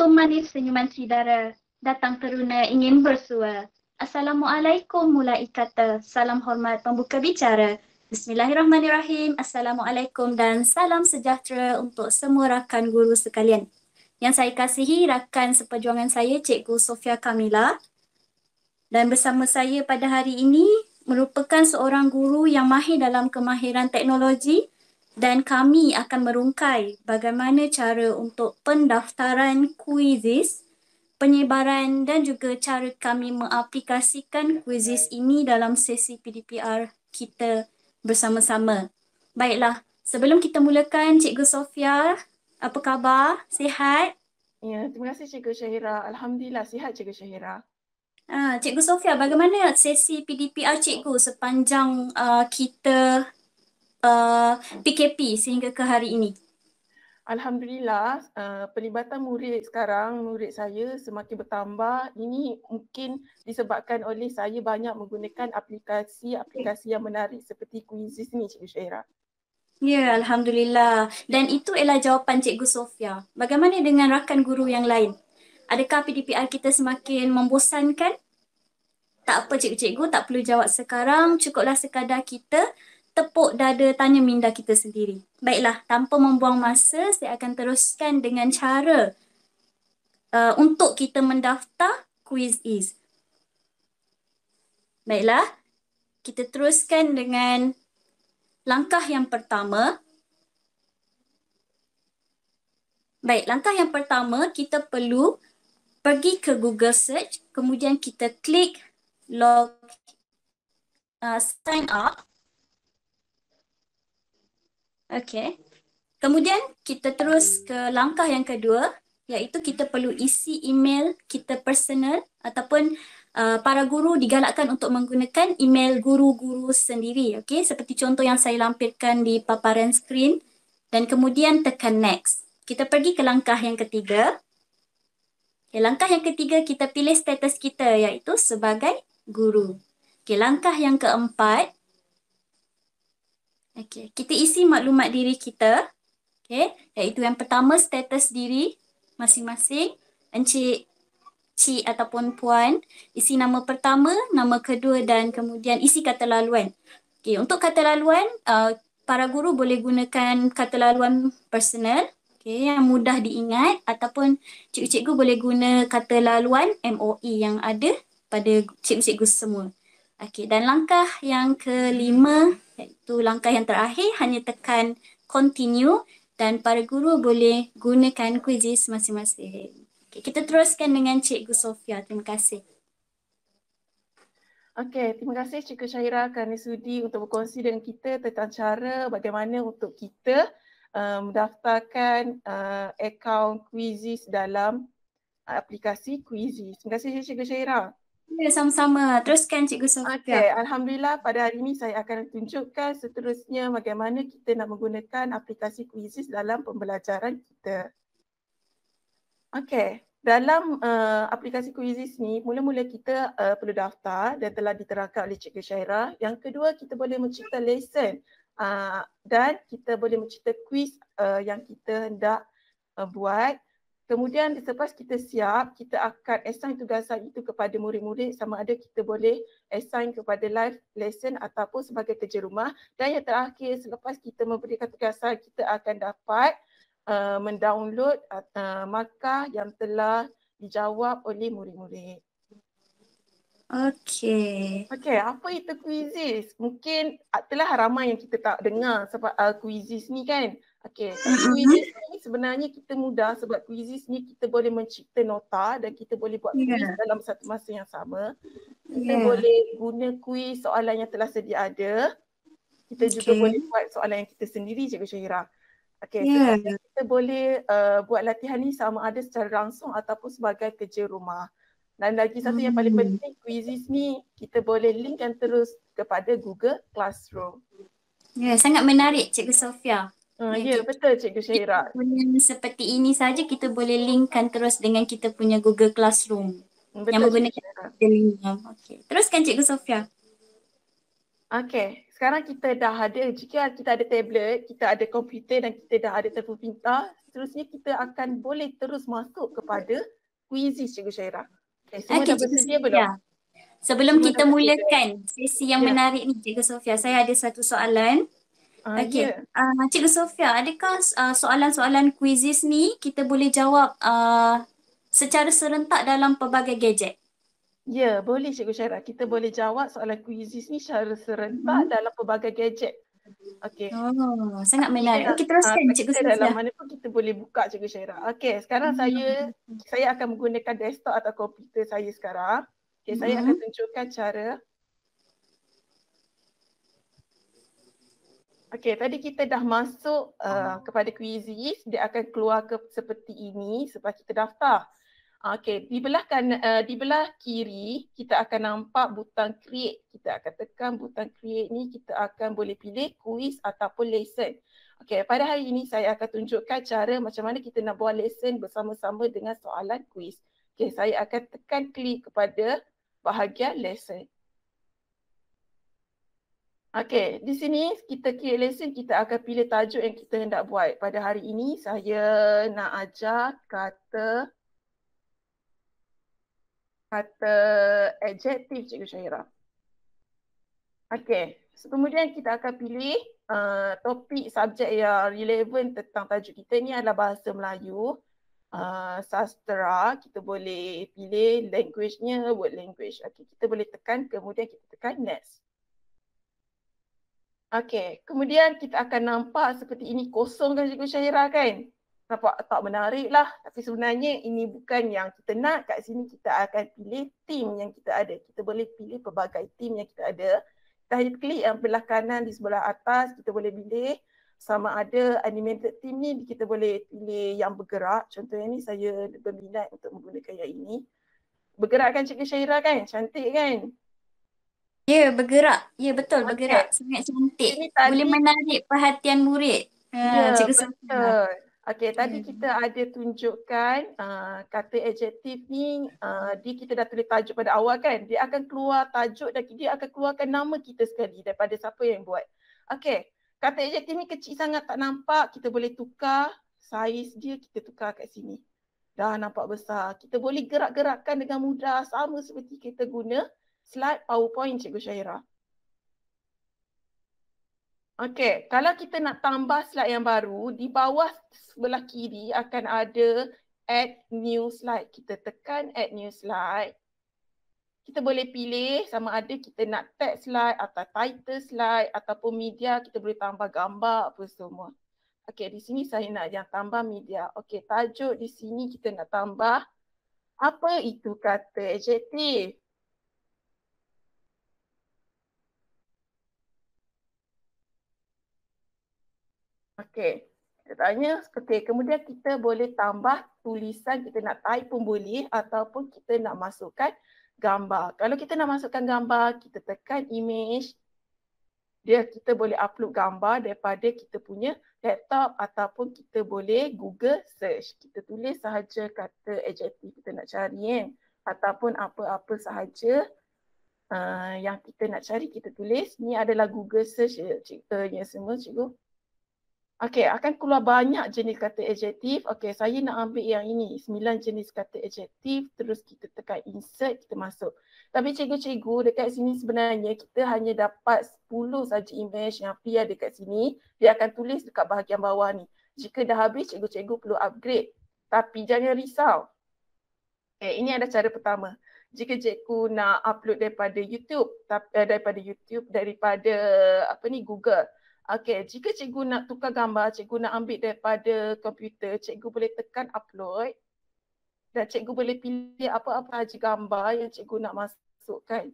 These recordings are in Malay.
Harum manis senyuman Tridara, datang teruna ingin bersua. Assalamualaikum mulai kata, salam hormat pembuka bicara. Bismillahirrahmanirrahim, Assalamualaikum dan salam sejahtera untuk semua rakan guru sekalian. Yang saya kasihi rakan seperjuangan saya, Cikgu Sofia Kamila. Dan bersama saya pada hari ini merupakan seorang guru yang mahir dalam kemahiran teknologi dan kami akan merungkai bagaimana cara untuk pendaftaran kuizis, penyebaran dan juga cara kami mengaplikasikan kuizis ini dalam sesi PDPR kita bersama-sama. Baiklah, sebelum kita mulakan, Cikgu Sofia, apa khabar? Sihat? Ya, terima kasih Cikgu Syahira. Alhamdulillah sihat Cikgu Syahira. Cikgu Sofia, bagaimana sesi PDPR Cikgu sepanjang kita PKP sehingga ke hari ini? Alhamdulillah, pelibatan murid sekarang, murid saya semakin bertambah. Ini mungkin disebabkan oleh saya banyak menggunakan aplikasi-aplikasi yang menarik seperti Quizizz ni Cikgu Syahira. Ya, Alhamdulillah. Dan itu ialah jawapan Cikgu Sofia. Bagaimana dengan rakan guru yang lain? Adakah PDPR kita semakin membosankan? Tak apa cikgu-cikgu, tak perlu jawab sekarang. Cukuplah sekadar kita tepuk dada tanya minda kita sendiri. Baiklah, tanpa membuang masa, saya akan teruskan dengan cara untuk kita mendaftar Quizizz. Baiklah, kita teruskan dengan langkah yang pertama. Baik, langkah yang pertama kita perlu pergi ke Google Search, kemudian kita klik sign up. Okay. Kemudian kita terus ke langkah yang kedua, iaitu kita perlu isi email kita personal ataupun para guru digalakkan untuk menggunakan email guru-guru sendiri. Okay? Seperti contoh yang saya lampirkan di paparan skrin dan kemudian tekan next. Kita pergi ke langkah yang ketiga. Okay, langkah yang ketiga kita pilih status kita iaitu sebagai guru. Okay, langkah yang keempat, okay, kita isi maklumat diri kita. Okay, iaitu yang pertama status diri masing-masing, encik, cik ataupun puan, isi nama pertama, nama kedua dan kemudian isi kata laluan. Okay, untuk kata laluan, para guru boleh gunakan kata laluan personal, okay, yang mudah diingat ataupun cikgu-cikgu boleh guna kata laluan MOE yang ada pada cikgu-cikgu semua. Okay, dan langkah yang kelima, iaitu langkah yang terakhir, hanya tekan continue dan para guru boleh gunakan kuizis masing-masing. Okay, kita teruskan dengan Cikgu Sofia. Terima kasih. Okey, terima kasih Cikgu Syahira kerana sudi untuk berkongsi dengan kita tentang cara bagaimana untuk kita mendaftarkan akaun Quizizz dalam aplikasi Quizizz. Terima kasih Cikgu Syahira. Ya, sama-sama. Teruskan Cikgu Sofia. Okey, Alhamdulillah pada hari ini saya akan tunjukkan seterusnya bagaimana kita nak menggunakan aplikasi Quizizz dalam pembelajaran kita. Okey, dalam aplikasi Quizizz ni, mula-mula kita perlu daftar dan telah diterangkan oleh Cikgu Syahira. Yang kedua, kita boleh mencipta lesson dan kita boleh mencipta quiz yang kita hendak buat. Kemudian selepas kita siap, kita akan assign tugasan itu kepada murid-murid sama ada kita boleh assign kepada live lesson ataupun sebagai kerja rumah. Dan yang terakhir, selepas kita memberikan tugasan, kita akan dapat mendownload markah yang telah dijawab oleh murid-murid. Okey. Okey, apa itu Quizizz? Mungkin telah ramai yang kita tak dengar sebab Quizizz ni kan. Okey, Quizizz ni sebenarnya kita mudah sebab Quizizz ni kita boleh mencipta nota dan kita boleh buat quiz dalam satu masa yang sama. Kita boleh guna quiz soalan yang telah sedia ada. Kita juga boleh buat soalan yang kita sendiri Cikgu Syahira. Okey, kita boleh buat latihan ni sama ada secara langsung ataupun sebagai kerja rumah. Dan lagi satu yang paling penting, Quizizz ni kita boleh linkkan terus kepada Google Classroom. Ya, sangat menarik Cikgu Sofia. Ya, betul Cikgu Syahira. Seperti ini saja kita boleh linkkan terus dengan kita punya Google Classroom. Betul, yang menggunakan link. Okey, teruskan Cikgu Sofia. Okey, sekarang kita dah ada, jika kita ada tablet, kita ada komputer dan kita dah ada telefon pintar, seterusnya kita akan boleh terus masuk kepada kuisis Cikgu Syairah. Okay, semua Okey, dah Cikgu bersedia belum? Sofia. Sebelum Semua dah kita bersedia? mulakan sesi yang Ya. menarik ni, Cikgu Sofia, saya ada satu soalan. Okey, Ya. Cikgu Sofia, adakah soalan-soalan kuisis ni kita boleh jawab secara serentak dalam pelbagai gadget? Ya, boleh Cikgu Syairah. Kita boleh jawab soalan kuisis ni secara serentak Mhm. dalam pelbagai gadget. Okey. Oh, sangat Tak menarik. kira, Okey, teruskan tak Cikgu kira dalam Sofia. mana pun kita boleh buka Cikgu Syairah. Okey, sekarang Hmm. saya akan menggunakan desktop atau komputer saya sekarang. Okey, saya akan Mhm. tunjukkan cara. Okey, tadi kita dah masuk kepada kuisis, dia akan keluar seperti ini sebab kita daftar. Okey, di belah kiri kita akan nampak butang create. Kita akan tekan butang create ni, kita akan boleh pilih kuis ataupun lesson. Okey, pada hari ini saya akan tunjukkan cara macam mana kita nak buat lesson bersama-sama dengan soalan kuis. Okey, saya akan tekan klik kepada bahagian lesson. Okey, di sini kita create lesson, kita akan pilih tajuk yang kita hendak buat. Pada hari ini saya nak ajar kata adjektif Cikgu Syahira. Okey, so, kemudian kita akan pilih topik subjek yang relevan tentang tajuk kita ni adalah bahasa Melayu, sastra, kita boleh pilih language-nya, word language. Okey, kita boleh tekan, kemudian kita tekan next. Okey, kemudian kita akan nampak seperti ini kosong kan Cikgu Syahira kan? Nampak tak menarik lah. Tapi sebenarnya ini bukan yang kita nak. Kat sini kita akan pilih team yang kita ada. Kita boleh pilih pelbagai team yang kita ada. Kita hanya klik yang belah kanan di sebelah atas. Kita boleh pilih sama ada animated team ni kita boleh pilih yang bergerak. Contohnya ni saya berminat untuk menggunakan yang ini. Bergerak kan Cikgu Syahira kan? Cantik kan? Ya, bergerak. Ya, betul, Okey. bergerak. Sangat cantik. Ini Boleh tadi menarik perhatian murid. ya, Cikgu Sofia. betul. Okey, tadi Ya. kita ada tunjukkan kata adjektif ni, kita dah tulis tajuk pada awal kan. Dia akan keluar tajuk dan dia akan keluarkan nama kita sekali daripada siapa yang buat. Okey, kata adjektif ni kecil sangat tak nampak. Kita boleh tukar saiz dia, kita tukar kat sini. Dah nampak besar. Kita boleh gerak-gerakkan dengan mudah sama seperti kita guna slide PowerPoint Cikgu Syahira. Okey, kalau kita nak tambah slide yang baru, di bawah sebelah kiri akan ada add new slide. Kita tekan add new slide. Kita boleh pilih sama ada kita nak tag slide atau title slide ataupun media, kita boleh tambah gambar apa semua. Okey, di sini saya nak yang tambah media. Okey, tajuk di sini kita nak tambah apa itu kata adjektif. Okey, kita tanya, okey, kemudian kita boleh tambah tulisan, kita nak type pun boleh ataupun kita nak masukkan gambar. Kalau kita nak masukkan gambar, kita tekan image, kita boleh upload gambar daripada kita punya laptop ataupun kita boleh Google search. Kita tulis sahaja kata adjektif kita nak cari kan, ataupun apa-apa sahaja yang kita nak cari kita tulis. Ni adalah Google search ceritanya semua cikgu. Okey, akan keluar banyak jenis kata adjektif. Okey, saya nak ambil yang ini, 9 jenis kata adjektif, terus kita tekan insert, kita masuk. Tapi cikgu-cikgu dekat sini sebenarnya kita hanya dapat 10 saja image yang free ada dekat sini. Dia akan tulis dekat bahagian bawah ni. Jika dah habis, cikgu-cikgu perlu upgrade. Tapi jangan risau. Okay, ini ada cara pertama. Jika cikgu nak upload daripada YouTube, daripada Google. Okey, jika cikgu nak tukar gambar, cikgu nak ambil daripada komputer, cikgu boleh tekan upload dan cikgu boleh pilih apa-apa saja gambar yang cikgu nak masukkan.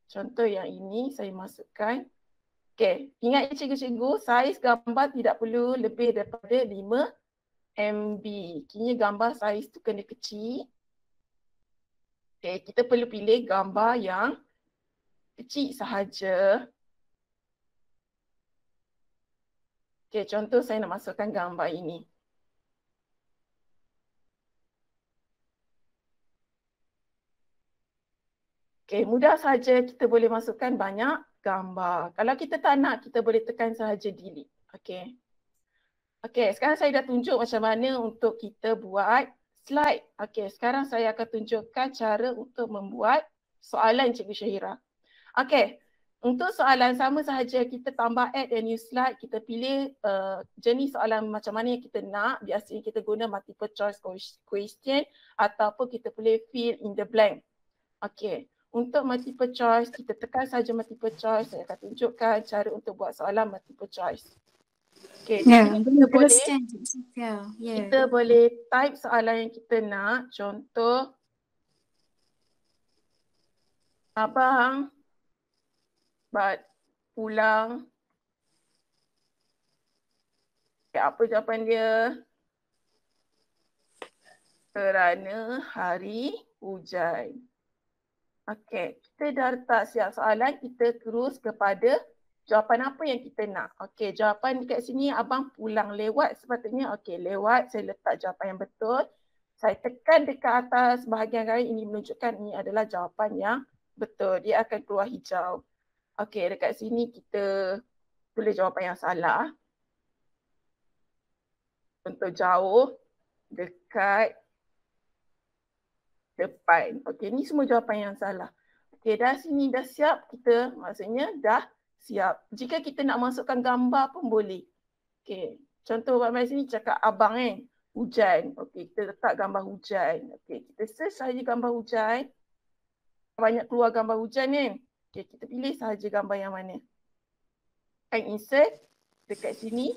Contoh yang ini saya masukkan. Okey, ingat cikgu-cikgu, saiz gambar tidak perlu lebih daripada 5 MB. Kini gambar saiz tu kena kecil. Okey, kita perlu pilih gambar yang kecil sahaja. Okey, contoh saya nak masukkan gambar ini. Okey, mudah saja kita boleh masukkan banyak gambar. Kalau kita tak nak, kita boleh tekan sahaja delete. Okey. Okey, sekarang saya dah tunjuk macam mana untuk kita buat slide. Okey, sekarang saya akan tunjukkan cara untuk membuat soalan Cikgu Syahira. Okey, untuk soalan sama sahaja kita tambah add a new slide, kita pilih jenis soalan macam mana yang kita nak. Biasanya kita guna multiple choice question ataupun kita boleh fill in the blank. Okey, untuk multiple choice, kita tekan saja multiple choice. Saya akan tunjukkan cara untuk buat soalan multiple choice. Okey, di sini kita boleh type soalan yang kita nak. Contoh, abang pulang. Okay, apa jawapan dia? Kerana hari hujan. Okey, kita dah letak siap soalan, kita terus kepada jawapan apa yang kita nak. Okey, jawapan dekat sini abang pulang lewat sepatutnya. Okey, lewat, saya letak jawapan yang betul. Saya tekan dekat atas bahagian garis ini menunjukkan ini adalah jawapan yang betul. Dia akan keluar hijau. Okey, dekat sini kita tulis jawapan yang salah. Untuk jauh, dekat, depan. Okey, ni semua jawapan yang salah. Okey, dah sini dah siap, kita maksudnya dah siap. Jika kita nak masukkan gambar pun boleh. Okey, contoh Pak sini cakap abang hujan. Okey, kita letak gambar hujan. Okey, kita search sahaja gambar hujan. Banyak keluar gambar hujan kan. Okey, kita pilih sahaja gambar yang mana. Kan insert dekat sini.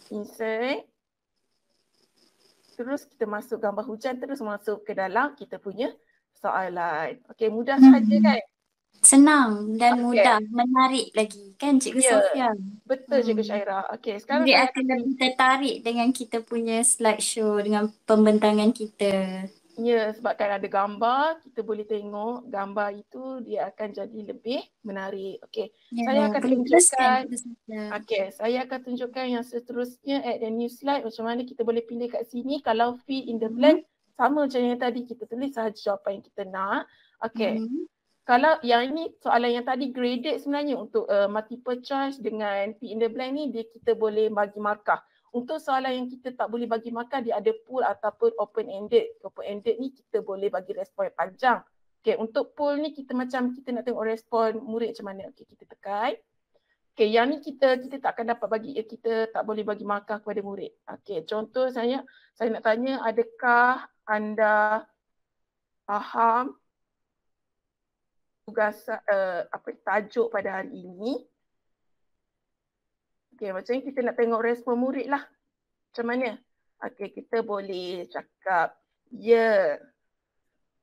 Insert. Terus kita masuk gambar hujan, terus masuk ke dalam kita punya soalan. Okey, mudah sahaja kan? Senang dan mudah, menarik lagi kan Cikgu Sofia? Betul Cikgu Syahira. Okey, sekarang Dia saya akan lebih tertarik dengan kita punya slideshow, dengan pembentangan kita. Ya, sebabkan ada gambar, kita boleh tengok gambar itu dia akan jadi lebih menarik. Okey, saya akan tunjukkan. Okey, saya akan tunjukkan yang seterusnya add a new slide. Macam mana kita boleh pilih kat sini. Kalau fill in the blank, sama macam yang tadi kita tulis sahaja jawapan yang kita nak. Okey. Kalau yang ini soalan yang tadi graded sebenarnya untuk multiple choice dengan fill in the blank ni dia kita boleh bagi markah. Untuk soalan yang kita tak boleh bagi markah dia ada pool ataupun open ended. Open ended ni kita boleh bagi respon yang panjang. Okey, untuk pool ni kita macam kita nak tengok respon murid macam mana. Okey, kita tekan. Okey, yang ni kita tak akan dapat bagi, kita tak boleh bagi markah kepada murid. Okey, contoh saya nak tanya, adakah anda faham tugas tajuk pada hari ini? Okey, macam ni kita nak tengok respon murid lah. Macam mana? Okey, kita boleh cakap ya.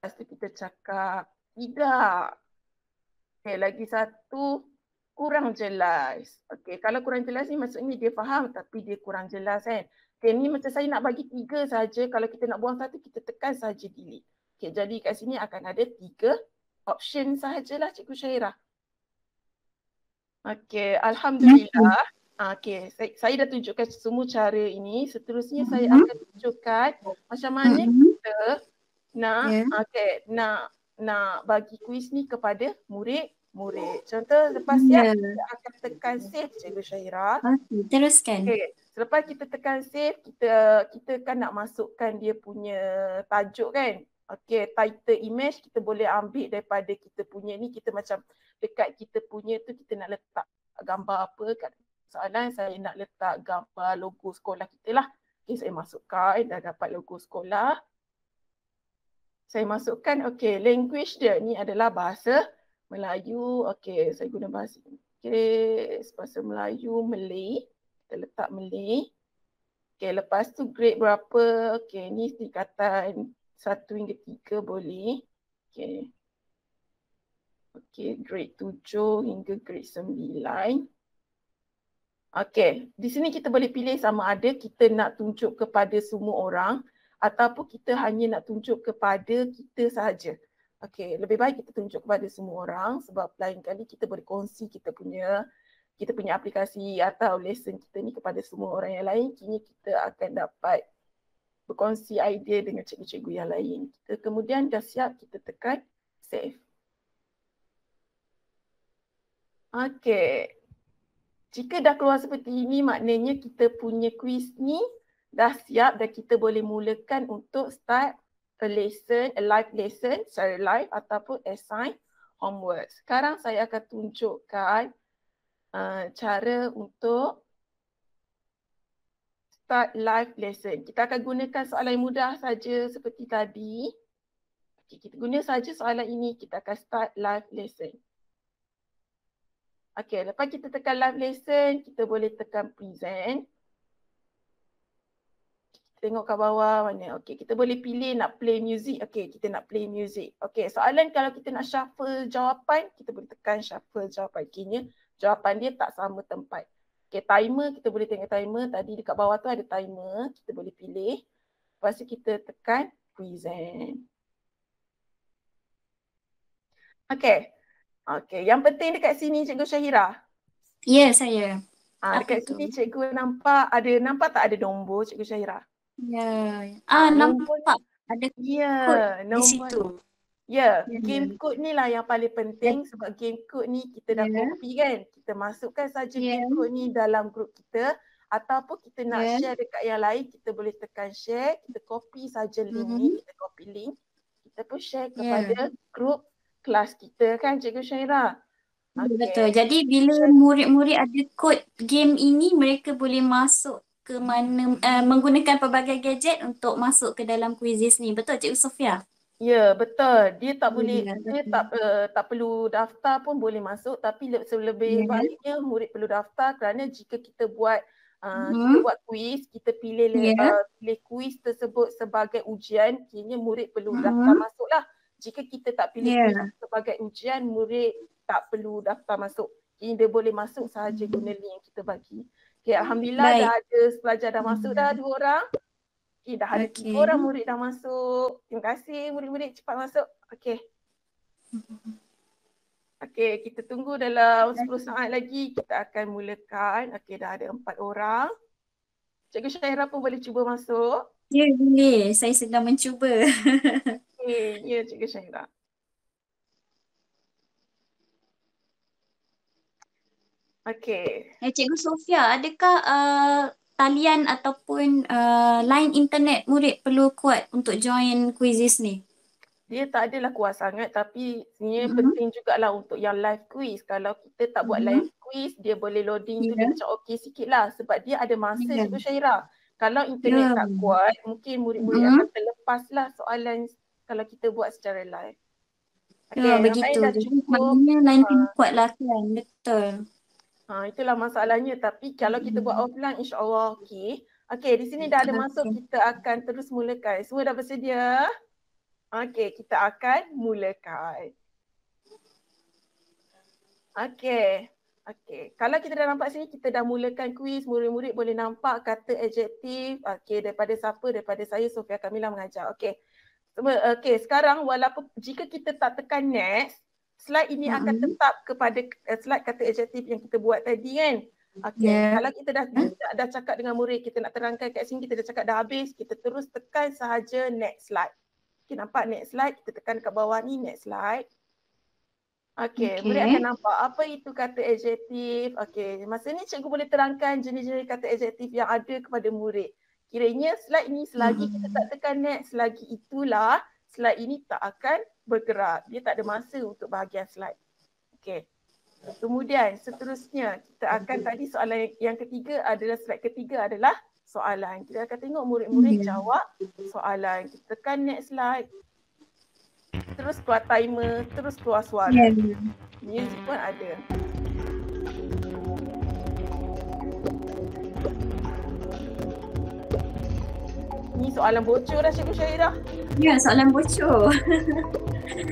Lepas tu kita cakap tidak. Okey, lagi satu kurang jelas. Okey, kalau kurang jelas ni maksudnya dia faham tapi dia kurang jelas kan. Okey, ni macam saya nak bagi 3 saja. Kalau kita nak buang satu, kita tekan saja delete. Okey, jadi kat sini akan ada 3 option sahajalah Cikgu Syahira. Okey, alhamdulillah. Okey, saya dah tunjukkan semua cara ini. Seterusnya saya akan tunjukkan macam mana kita nak bagi kuis ni kepada murid-murid. Contoh lepas siap kita akan tekan save Cikgu Syahira. Okey, teruskan. Okey, selepas kita tekan save, kita kan nak masukkan dia punya tajuk kan. Okey, title image kita boleh ambil daripada kita punya ni, kita macam dekat kita punya tu kita nak letak gambar apa kat soalan. Saya nak letak gambar logo sekolah kita lah. Okay, saya masukkan, dah dapat logo sekolah. Saya masukkan, okay, language dia ni adalah bahasa Melayu. Okay, saya guna bahasa Melayu, Malay. Kita letak Malay. Okay, lepas tu grade berapa? Okay, ni tingkatan 1 hingga 3 boleh. Okay. Okay, grade 7 hingga grade 9. Okay, di sini kita boleh pilih sama ada kita nak tunjuk kepada semua orang ataupun kita hanya nak tunjuk kepada kita sahaja. Okay, lebih baik kita tunjuk kepada semua orang sebab lain kali kita boleh kongsi kita punya aplikasi atau lesson kita ni kepada semua orang yang lain. Kini kita akan dapat berkongsi idea dengan cikgu-cikgu yang lain. Kita kemudian dah siap, kita tekan save. Okey. Jika dah keluar seperti ini, maknanya kita punya quiz ni dah siap dan kita boleh mulakan untuk start a lesson, a live lesson secara live ataupun assign homework. Sekarang saya akan tunjukkan cara untuk start live lesson. Kita akan gunakan soalan yang mudah saja seperti tadi. Okay, kita guna saja soalan ini, kita akan start live lesson. Okay, lepas kita tekan live lesson, kita boleh tekan present. Tengok kat bawah mana. Okay, kita boleh pilih nak play music. Okay, kita nak play music. Okay, soalan kalau kita nak shuffle jawapan, kita boleh tekan shuffle jawapan. Kini jawapan dia tak sama tempat. Okay, timer, kita boleh tengok timer. Tadi dekat bawah tu ada timer. Kita boleh pilih. Lepas tu kita tekan present. Okay. Okay, yang penting dekat sini Cikgu Syahira. Ya, saya. Dekat sini cikgu nampak tak ada nombor Cikgu Syahira? Ya. Nombor, nampak ada kod di situ. Ya, game code ni lah yang paling penting sebab game code ni kita dah copy kan. Kita masukkan saja game code ni dalam grup kita ataupun kita nak share dekat yang lain, kita boleh tekan share, kita copy saja link ni, kita copy link. Kita pun share kepada grup kelas kita kan Cikgu Syahira. Okay. Betul. Jadi bila murid-murid ada kod game ini, mereka boleh masuk ke mana, menggunakan pelbagai gadget untuk masuk ke dalam quizzes ni. Betul Cikgu Sofia? Ya, betul. Dia tak boleh, dia tak perlu daftar pun boleh masuk, tapi lebih baiknya murid perlu daftar kerana jika kita buat kita buat quiz, kita pilih pilih quiz tersebut sebagai ujian, kini murid perlu daftar masuklah. Jika kita tak pilih quiz sebagai ujian, murid tak perlu daftar masuk. Ini dia boleh masuk sahaja guna link yang kita bagi. Okay, Alhamdulillah dah ada pelajar dah masuk dah 2 orang. Okay, dah ada 3 orang murid dah masuk. Terima kasih murid-murid cepat masuk. Okay. Okay, kita tunggu dalam 10 saat lagi kita akan mulakan. Okay, dah ada 4 orang. Cikgu Syahira pun boleh cuba masuk. Ya, boleh. Saya sedang mencuba. Okay, ya Cikgu Syahira. Okay. Cikgu Sofia, adakah talian ataupun line internet murid perlu kuat untuk join quizzes ni? Dia tak adalah kuat sangat tapi sebenarnya penting jugalah untuk yang live quiz. Kalau kita tak buat live quiz, dia boleh loading tu dia macam okey sikit lah sebab dia ada masa Cikgu Syahira. Kalau internet tak kuat, mungkin murid-murid akan terlepas lah soalan kalau kita buat secara live. Okay, begitu. Maknanya line kena kuat lah kan, betul. Itulah masalahnya tapi kalau kita buat offline insya-Allah okey. Okey, di sini dah ada masuk, kita akan terus mulakan. Semua dah bersedia? Okey, kita akan mulakan. Okey. Okey, kalau kita dah nampak sini kita dah mulakan kuis, murid-murid boleh nampak kata adjektif. Okey, daripada siapa? Daripada saya Sofia Kamila mengajar. Okey. Okey, sekarang walaupun jika kita tak tekan next, slide ini akan tetap kepada slide kata adjektif yang kita buat tadi kan. Okey, kalau kita dah cakap dengan murid, kita nak terangkan kat sini, kita dah cakap dah habis, kita terus tekan sahaja next slide. Okay, nampak next slide, kita tekan kat bawah ni next slide. Okey, murid akan nampak apa itu kata adjektif. Okey, masa ni cikgu boleh terangkan jenis-jenis kata adjektif yang ada kepada murid. Kiranya slide ini selagi kita tak tekan next, selagi itulah slide ini tak akan bergerak. Dia tak ada masa untuk bahagian slide. Okey. Kemudian seterusnya kita akan tadi soalan yang ketiga adalah slide ketiga adalah soalan. Kita akan tengok murid-murid jawab soalan. Kita tekan next slide. Terus keluar timer, terus keluar suara. Music pun ada. Ni soalan bocor dah Cikgu Syahira. Ya, soalan bocor.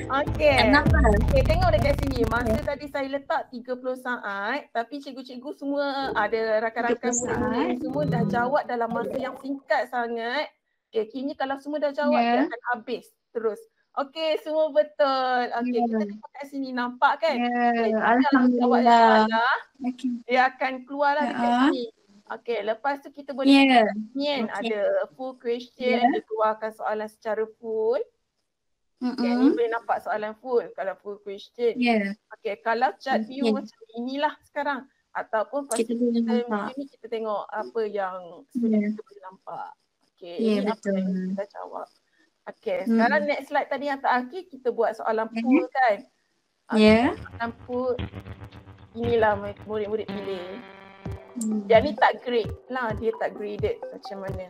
Okey. Kenapa? Okay, tengok dekat sini. Masa tadi saya letak 30 saat tapi cikgu-cikgu semua ada rakan-rakan murid-murid semua dah jawab dalam masa yang singkat sangat. Okay, kini kalau semua dah jawab dia akan habis terus. Okey, semua betul. Okey, kita tengok kat sini nampak kan? Alhamdulillah. Dia akan keluarlah dekat sini. Okey, lepas tu kita boleh ada full question, dia keluarkan soalan secara full. Okay, ni boleh nampak soalan full, kalau full question. Ya. Okay, kalau chat view Okay. macam inilah sekarang. Ataupun pas Kita boleh kita nampak. ni kita tengok apa yang student Ya. kita boleh nampak. Okay, Ya, ini apa betul. yang kita dah jawab. Okay, sekarang next slide tadi yang terakhir kita buat soalan pool kan. Ya. Soalan pool, inilah murid-murid pilih. Yang ni tak grade lah, dia tak graded macam mana.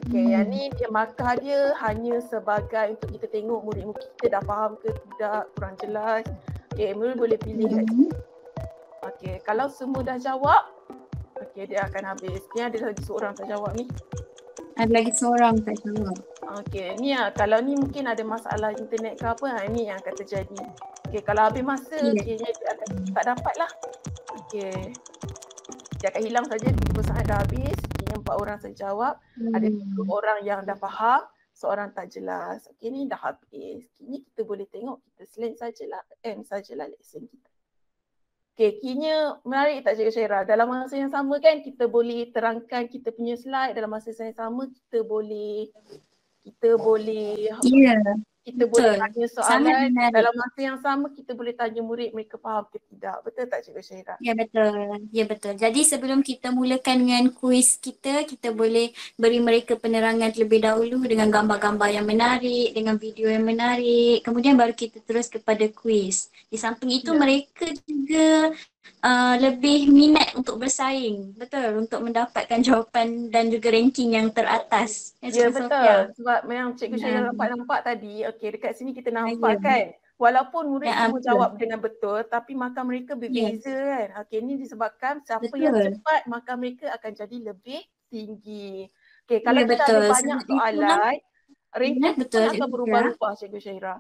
Okay, yang ni dia markah dia hanya sebagai untuk kita tengok murid-murid kita dah faham ke tidak, kurang jelas. Okay, murid boleh pilih kat sini. Okay, kalau semua dah jawab, okay dia akan habis. Ni ada lagi seorang tak jawab ni. Ada lagi seorang tak jawab. Okay, ni lah. Kalau ni mungkin ada masalah internet ke apa, ni yang akan terjadi. Okay, kalau habis masa, kayaknya dia akan tak dapat lah. Okay. Dia akan hilang saja, 3 saat dah habis. Kini 4 orang saja jawab. Ada 3 orang yang dah faham, seorang tak jelas. Okay, ni dah habis. Kini kita boleh tengok, kita selain sajalah, end sajalah lesson kita. Okay, kini menarik tak Cikgu Syairah? Dalam masa yang sama kan, kita boleh terangkan kita punya slide. Dalam masa yang sama, kita boleh kita boleh tanya soalan. Dalam masa yang sama kita boleh tanya murid mereka faham ke tidak. Betul tak Cikgu Syairah? Ya, betul. Ya, betul. Jadi sebelum kita mulakan dengan kuis kita boleh beri mereka penerangan terlebih dahulu dengan gambar-gambar yang menarik, dengan video yang menarik. Kemudian baru kita terus kepada kuis. Di samping itu mereka juga lebih minat untuk bersaing. Betul, untuk mendapatkan jawapan dan juga ranking yang teratas. Ya, betul. Sebab memang Cikgu Syairah nampak tadi, okey dekat sini kita nampak kan. Walaupun murid semua jawab dengan betul, tapi markah mereka berbeza kan. Okey, ini disebabkan siapa yang cepat, markah mereka akan jadi lebih tinggi. Okey, kalau kita ada banyak soalan, ranking pun akan berubah-ubah Cikgu Syairah.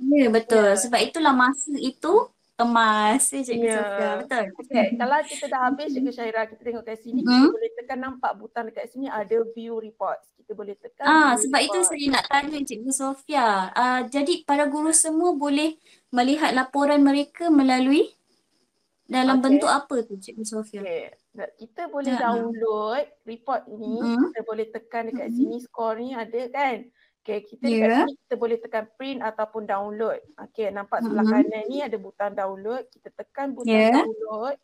Ya, betul. Sebab itulah masa itu emas, Cikgu Sofia. Betul. Okay, kalau kita dah habis Cikgu Syairah, kita tengok kat sini, kita boleh tekan nampak butang dekat sini ada view reports. Kita boleh tekan view sebab itu saya nak tanya Cikgu Sofia. Jadi para guru semua boleh melihat laporan mereka melalui dalam bentuk apa tu Cikgu Sofia? Okay. Kita boleh download report ini, kita boleh tekan dekat sini, skor ni ada kan. Okay, kita dekat sini kita boleh tekan print ataupun download. Okay, nampak sebelah kanan ni ada butang download, kita tekan butang download.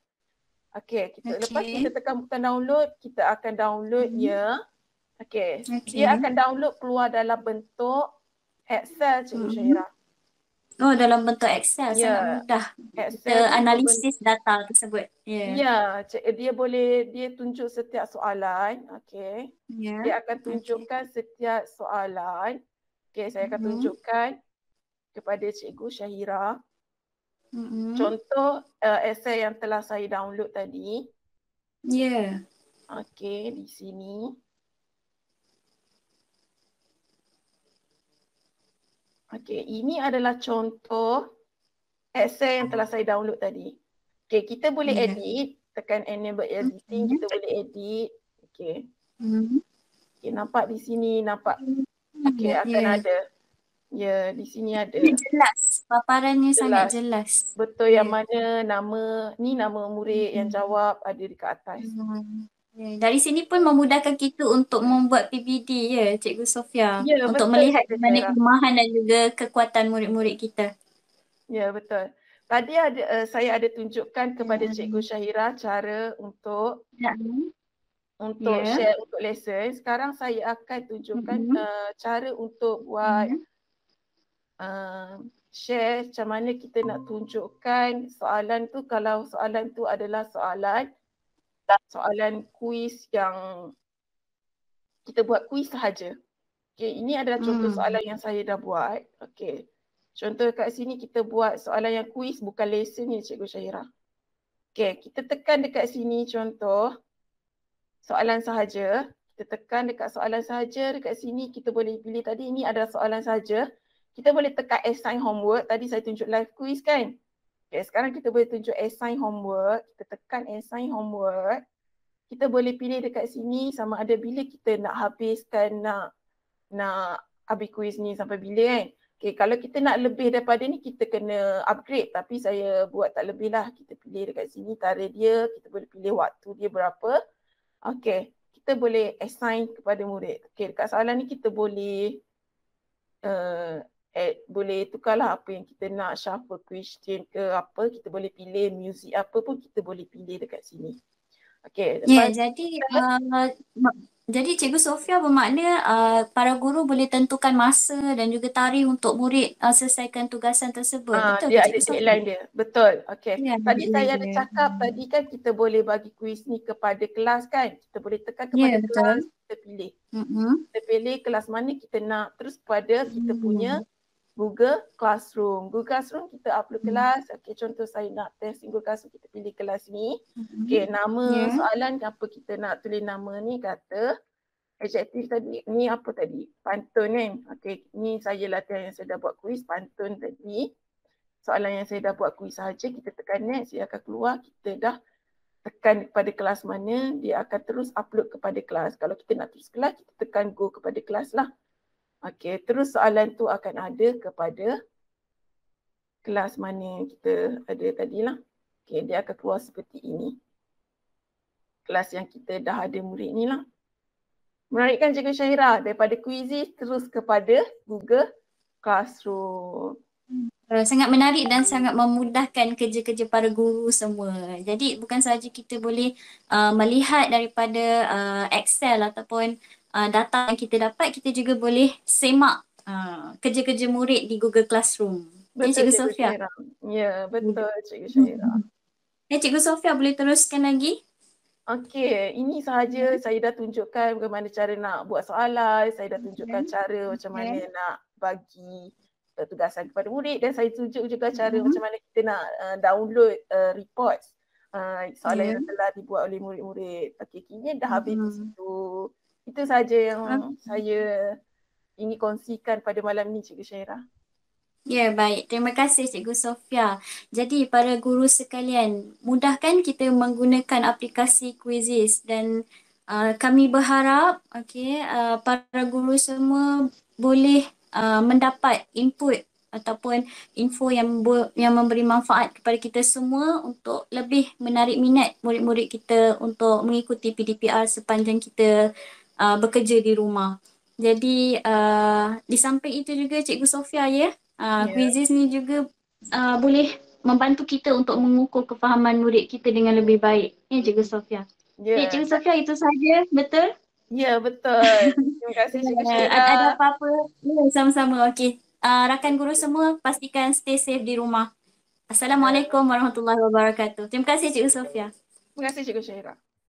Okay, lepas kita tekan butang download, kita akan download dia. Okay, dia akan download keluar dalam bentuk Excel Cikgu Syairah. Oh, dalam bentuk Excel, sangat mudah. Kita analisis data tersebut. Ya, dia tunjuk setiap soalan. Okay. Dia akan tunjukkan setiap soalan. Okay, saya akan tunjukkan kepada Cikgu Syahira. Contoh essay yang telah saya download tadi. Okay, di sini. Okay, ini adalah contoh essay yang telah saya download tadi. Okay, kita boleh edit, tekan enable editing, kita boleh edit. Okay. Okay, nampak di sini, nampak. Okay, akan ada. Ya, di sini ada. Jelas, paparannya sangat jelas. Betul, yang mana nama murid yang jawab ada dekat atas. Dari sini pun memudahkan kita untuk membuat PPT Cikgu Sofia. Untuk melihat bagaimana kelemahan dan juga kekuatan murid-murid kita. Ya, betul. Tadi saya ada tunjukkan kepada Cikgu Syahira cara untuk share untuk lesson. Sekarang saya akan tunjukkan cara untuk buat share macam mana kita nak tunjukkan soalan tu kalau soalan tu adalah soalan kuis yang kita buat kuis sahaja. Okay, ini adalah contoh soalan yang saya dah buat. Okay. Contoh kat sini kita buat soalan yang kuis bukan lesson ni Cikgu Syahira. Okay, kita tekan dekat sini contoh soalan sahaja. Kita tekan dekat soalan sahaja dekat sini kita boleh pilih tadi ini adalah soalan sahaja. Kita boleh tekan assign homework. Tadi saya tunjuk live quiz kan. Okay, sekarang kita boleh tunjuk assign homework. Kita tekan assign homework. Kita boleh pilih dekat sini sama ada bila kita nak habiskan nak habis quiz ni sampai bila kan. Okay, kalau kita nak lebih daripada ni kita kena upgrade tapi saya buat tak lebih lah. Kita pilih dekat sini tarikh dia, kita boleh pilih waktu dia berapa. Okay, kita boleh assign kepada murid. Okay, dekat soalan ni kita boleh boleh tukarlah apa yang kita nak, shuffle question ke apa, kita boleh pilih music apa pun kita boleh pilih dekat sini. Okey, Ya, lepas jadi Cikgu Sofia bermakna para guru boleh tentukan masa dan juga tarikh untuk murid selesaikan tugasan tersebut. Betul ke dia ada Cikgu Sofia? deadline dia. Betul. Okey. Ya, Tadi saya ada dia. cakap tadi kan kita boleh bagi kuis ni kepada kelas kan. Kita boleh tekan Ya, kepada kelas, betul. kita pilih. Mm-mm. Kita pilih kelas mana kita nak, terus pada kita punya Google Classroom. Google Classroom kita upload kelas. Okey, contoh saya nak test Google Classroom, kita pilih kelas ni. Okey, nama Ya. soalan apa kita nak tulis nama ni, kata adjektif tadi ni apa tadi? Pantun kan. Okey, ni saya latihan yang saya dah buat kuis pantun tadi. Soalan yang saya dah buat kuis sahaja, kita tekan next, dia akan keluar, kita dah tekan kepada kelas mana, dia akan terus upload kepada kelas. Kalau kita nak terus kelas, kita tekan go kepada kelas lah. Okey, terus soalan tu akan ada kepada kelas mana kita ada tadilah. Okey, dia akan keluar seperti ini. Kelas yang kita dah ada murid ni lah. Menarik kan Cikgu Syahira? Daripada Quizizz terus kepada Google Classroom. Sangat menarik dan sangat memudahkan kerja-kerja para guru semua. Jadi bukan sahaja kita boleh melihat daripada Excel ataupun data yang kita dapat, kita juga boleh semak kerja-kerja murid di Google Classroom. Ya, Betul Cikgu Cikgu Sofia. Syahira. Ya, betul Cikgu Syahira. Ya, Cikgu Sofia boleh teruskan lagi? Okey, ini sahaja saya dah tunjukkan bagaimana cara nak buat soalan, saya dah tunjukkan cara macam mana nak bagi tugasan kepada murid, dan saya tunjuk juga cara macam mana kita nak download reports soalan yang telah dibuat oleh murid-murid. Okey, kini dah habis di situ. Itu sahaja yang saya ingin kongsikan pada malam ni Cikgu Syahira. Ya, baik. Terima kasih Cikgu Sofia. Jadi para guru sekalian, mudahkan kita menggunakan aplikasi Quizizz dan kami berharap para guru semua boleh mendapat input ataupun info yang memberi manfaat kepada kita semua untuk lebih menarik minat murid-murid kita untuk mengikuti PDPR sepanjang kita bekerja di rumah. Jadi di samping itu juga Cikgu Sofia Quizizz ni juga boleh membantu kita untuk mengukur kefahaman murid kita dengan lebih baik. Ya, Cikgu Sofia. Ya, Cikgu Sofia, itu sahaja, betul? Ya, betul. Terima kasih Cikgu Syahira. Ada apa-apa? Ya, sama-sama. Okey. Rakan guru semua, pastikan stay safe di rumah. Assalamualaikum warahmatullahi wabarakatuh. Terima kasih Cikgu Sofia. Terima kasih Cikgu Syahira.